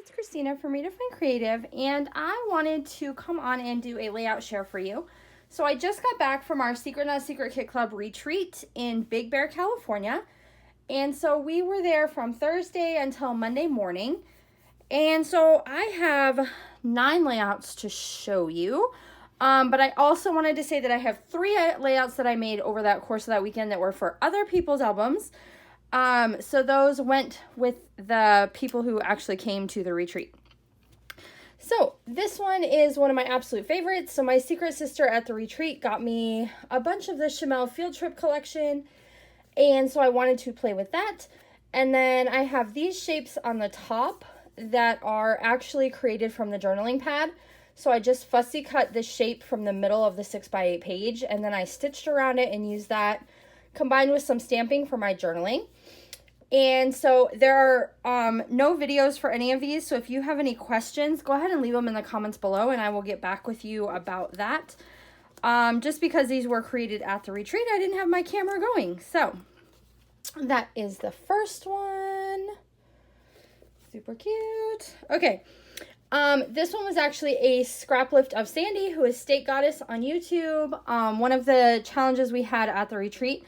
it's Christina from Redefine Creative, and I wanted to come on and do a layout share for you. So I just got back from our Secret Not Secret Kit Club retreat in Big Bear, California. And so we were there from Thursday until Monday morning. And so I have 9 layouts to show you. But I also wanted to say that I have 3 layouts that I made over that course of that weekend that were for other people's albums. So those went with the people who actually came to the retreat. So this one is one of my absolute favorites. So my secret sister at the retreat got me a bunch of the Chamel field trip collection. And so I wanted to play with that. And then I have these shapes on the top that are actually created from the journaling pad. So I just fussy cut the shape from the middle of the 6x8 page, and then I stitched around it and used that combined with some stamping for my journaling. And so there are no videos for any of these, so if you have any questions, go ahead and leave them in the comments below and I will get back with you about that. Just because these were created at the retreat, I didn't have my camera going. So that is the first one. Super cute. Okay. This one was actually a scrap lift of Sandy, who is State Goddess on YouTube. One of the challenges we had at the retreat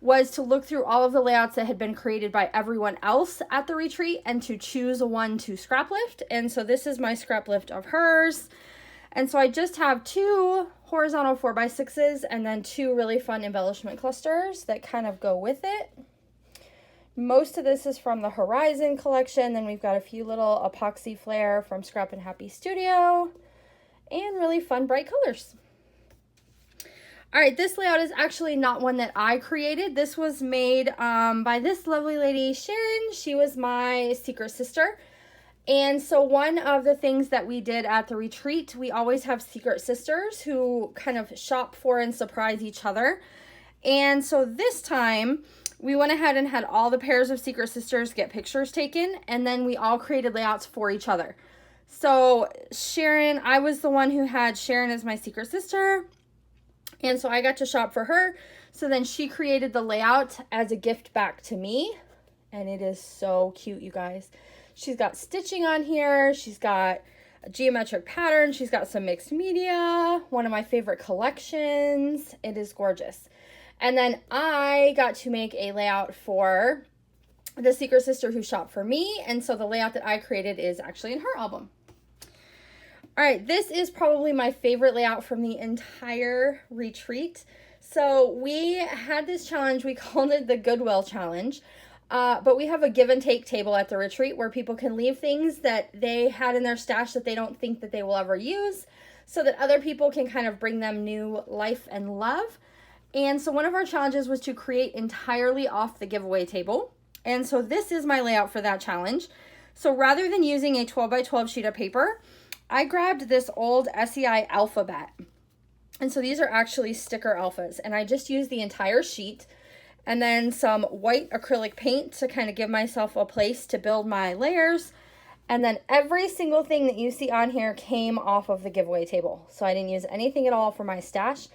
was to look through all of the layouts that had been created by everyone else at the retreat and to choose one to scrap lift. And so this is my scrap lift of hers. And so I just have 2 horizontal 4x6s and then 2 really fun embellishment clusters that kind of go with it. Most of this is from the Horizon collection. Then we've got a few little epoxy flare from Scrap and Happy Studio and really fun bright colors. All right, this layout is actually not one that I created. This was made by this lovely lady, Sharon. She was my secret sister. And so one of the things that we did at the retreat, we always have secret sisters who kind of shop for and surprise each other. And so this time we went ahead and had all the pairs of secret sisters get pictures taken, and then we all created layouts for each other. So Sharon, I was the one who had Sharon as my secret sister. And so I got to shop for her. So then she created the layout as a gift back to me. And it is so cute, you guys. She's got stitching on here. She's got a geometric pattern. She's got some mixed media. One of my favorite collections. It is gorgeous. And then I got to make a layout for the secret sister who shopped for me. And so the layout that I created is actually in her album. All right, this is probably my favorite layout from the entire retreat. So we had this challenge, we called it the Goodwill Challenge, but we have a give and take table at the retreat where people can leave things that they had in their stash that they don't think that they will ever use, so that other people can kind of bring them new life and love. And so one of our challenges was to create entirely off the giveaway table. And so this is my layout for that challenge. So rather than using a 12x12 sheet of paper, I grabbed this old SEI alphabet. And so these are actually sticker alphas. And I just used the entire sheet and then some white acrylic paint to kind of give myself a place to build my layers. And then every single thing that you see on here came off of the giveaway table. So I didn't use anything at all for my stash.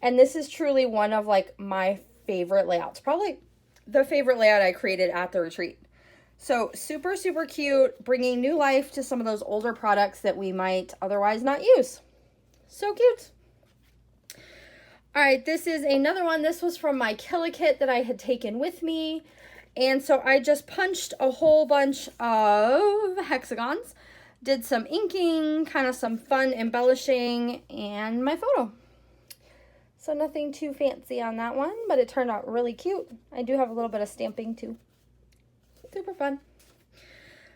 And this is truly one of like my favorite layouts. Probably the favorite layout I created at the retreat. So super, super cute, bringing new life to some of those older products that we might otherwise not use. So cute. All right, this is another one. This was from my Kill-A-Kit that I had taken with me. And so I just punched a whole bunch of hexagons, did some inking, kind of some fun embellishing, and my photo. So nothing too fancy on that one, but it turned out really cute. I do have a little bit of stamping too. Super fun.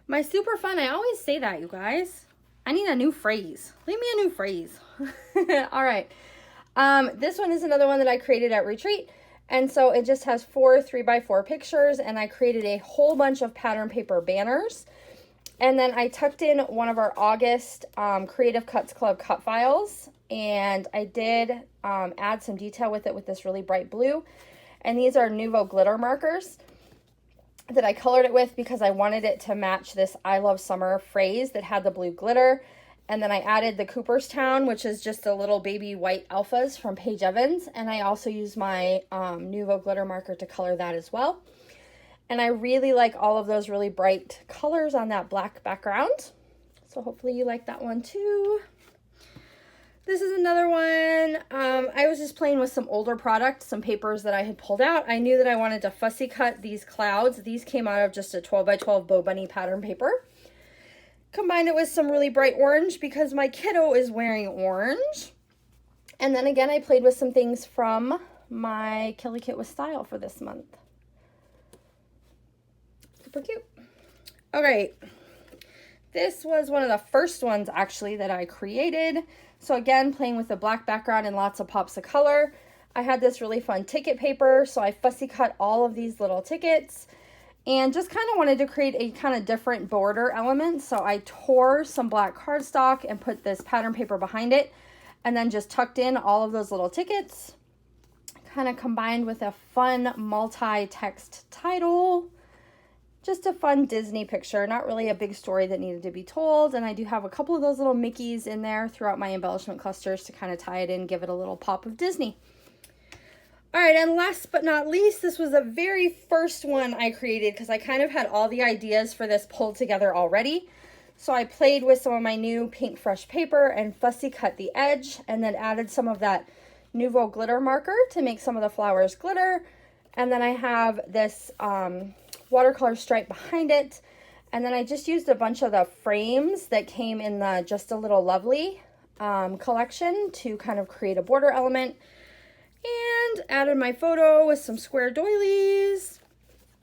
My super fun, I always say that, you guys. I need a new phrase. Leave me a new phrase. All right. This one is another one that I created at retreat. And so it just has 4 3x4 pictures, and I created a whole bunch of pattern paper banners. And then I tucked in one of our August Creative Cuts Club cut files, and I did add some detail with it with this really bright blue. And these are Nuvo glitter markers that I colored it with because I wanted it to match this I love summer phrase that had the blue glitter. And then I added the Cooperstown, which is just a little baby white alphas from Paige Evans. And I also used my Nuvo glitter marker to color that as well. And I really like all of those really bright colors on that black background. So hopefully you like that one too. This is another one. I was just playing with some older product, some papers that I had pulled out. I knew that I wanted to fussy cut these clouds. These came out of just a 12 by 12 Bow Bunny pattern paper. Combined it with some really bright orange because my kiddo is wearing orange. And then again, I played with some things from my Killy Kit with Style for this month. Super cute. Okay. This was one of the first ones actually that I created. So again, playing with a black background and lots of pops of color. I had this really fun ticket paper, so I fussy cut all of these little tickets and just kind of wanted to create a kind of different border element. So I tore some black cardstock and put this pattern paper behind it and then just tucked in all of those little tickets, kind of combined with a fun multi-text title. Just a fun Disney picture, not really a big story that needed to be told. And I do have a couple of those little Mickeys in there throughout my embellishment clusters to kind of tie it in, give it a little pop of Disney. All right, and last but not least, this was the very first one I created because I kind of had all the ideas for this pulled together already. So I played with some of my new pink fresh paper and fussy cut the edge and then added some of that Nouveau glitter marker to make some of the flowers glitter. And then I have this watercolor stripe behind it, and then I just used a bunch of the frames that came in the Just a Little Lovely collection to kind of create a border element, and added my photo with some square doilies.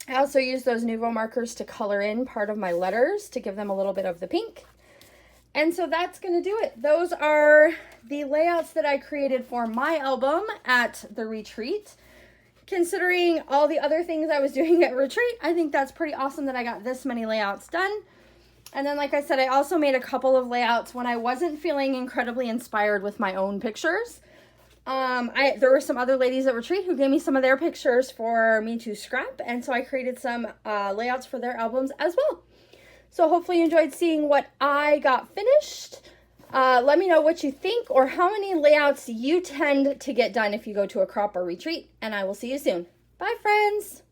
I also used those Nouveau markers to color in part of my letters to give them a little bit of the pink. And so that's going to do it. Those are the layouts that I created for my album at the retreat. Considering all the other things I was doing at retreat, I think that's pretty awesome that I got this many layouts done. And then, like I said, I also made a couple of layouts when I wasn't feeling incredibly inspired with my own pictures. There were some other ladies at retreat who gave me some of their pictures for me to scrap, and so I created some layouts for their albums as well. So hopefully you enjoyed seeing what I got finished. Let me know what you think or how many layouts you tend to get done if you go to a crop or retreat, and I will see you soon. Bye, friends.